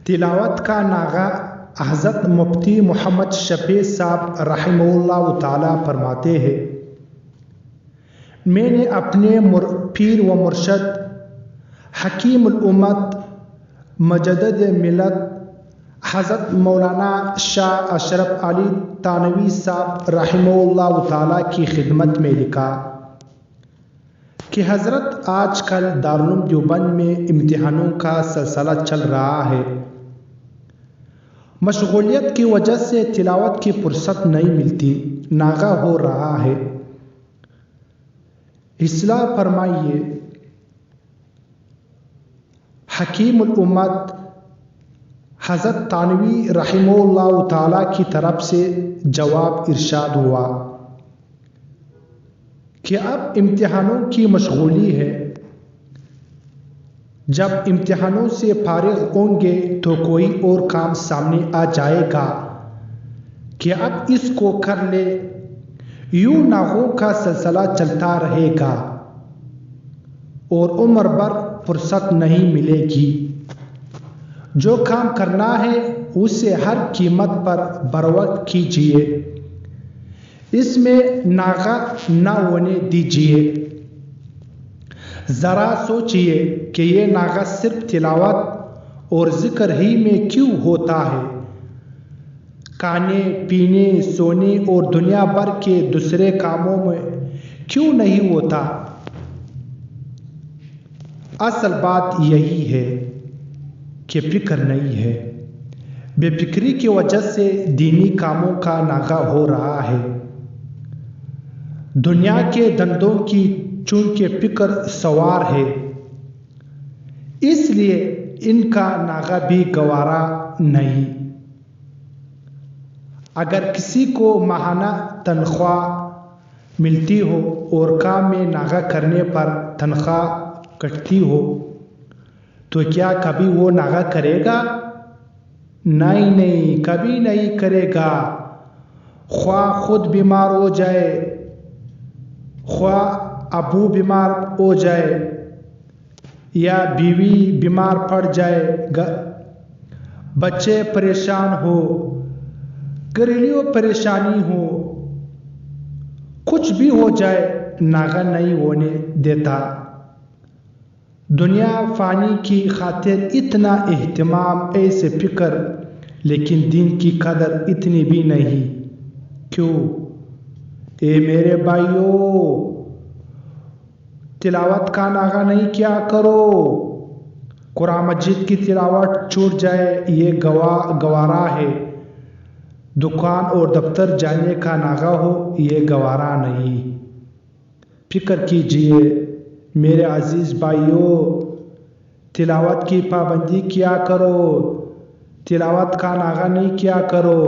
تلاوت کا ناغہ حضرت مفتی محمد شفیع صاحب رحمہ اللہ تعالیٰ فرماتے ہیں، میں نے اپنے پیر و مرشد حکیم الامت مجدد ملت حضرت مولانا شاہ اشرف علی تھانوی صاحب رحمہ اللہ تعالیٰ کی خدمت میں لکھا کہ حضرت آج کل دارالعلوم دیوبند میں امتحانوں کا سلسلہ چل رہا ہے، مشغولیت کی وجہ سے تلاوت کی فرصت نہیں ملتی، ناغہ ہو رہا ہے، اصلاح فرمائیے۔ حکیم الامت حضرت تھانوی رحمہ اللہ تعالیٰ کی طرف سے جواب ارشاد ہوا کہ اب امتحانوں کی مشغولی ہے، جب امتحانوں سے فارغ ہوں گے تو کوئی اور کام سامنے آ جائے گا کہ اب اس کو کر لے، یوں ناغوں کا سلسلہ چلتا رہے گا اور عمر بھر فرصت نہیں ملے گی۔ جو کام کرنا ہے اسے ہر قیمت پر بروقت کیجیے، اس میں ناغہ نہ ہونے دیجیے۔ ذرا سوچیے کہ یہ ناغہ صرف تلاوت اور ذکر ہی میں کیوں ہوتا ہے، کھانے پینے سونے اور دنیا بھر کے دوسرے کاموں میں کیوں نہیں ہوتا؟ اصل بات یہی ہے کہ فکر نہیں ہے، بے فکری کی وجہ سے دینی کاموں کا ناغہ ہو رہا ہے۔ دنیا کے دندوں کی چونکہ فکر سوار ہے، اس لیے ان کا ناغہ بھی گوارا نہیں۔ اگر کسی کو ماہانہ تنخواہ ملتی ہو اور کام میں ناغہ کرنے پر تنخواہ کٹتی ہو تو کیا کبھی وہ ناغہ کرے گا؟ نہیں، کبھی نہیں کرے گا۔ خواہ خود بیمار ہو جائے، خواہ ابو بیمار ہو جائے یا بیوی بیمار پڑ جائے، بچے پریشان ہو، گھریلو پریشانی ہو، کچھ بھی ہو جائے، ناغہ نہیں ہونے دیتا۔ دنیا فانی کی خاطر اتنا اہتمام، ایسے فکر، لیکن دین کی قدر اتنی بھی نہیں۔ کیوں؟ اے میرے بھائیوں، تلاوت کا ناغہ نہیں کیا کرو۔ قرآن مجید کی تلاوت چھوٹ جائے یہ گوارا ہے، دکان اور دفتر جانے کا ناغہ ہو یہ گوارا نہیں۔ فکر کیجئے میرے عزیز بھائیوں، تلاوت کی پابندی کیا کرو، تلاوت کا ناغہ نہیں کیا کرو۔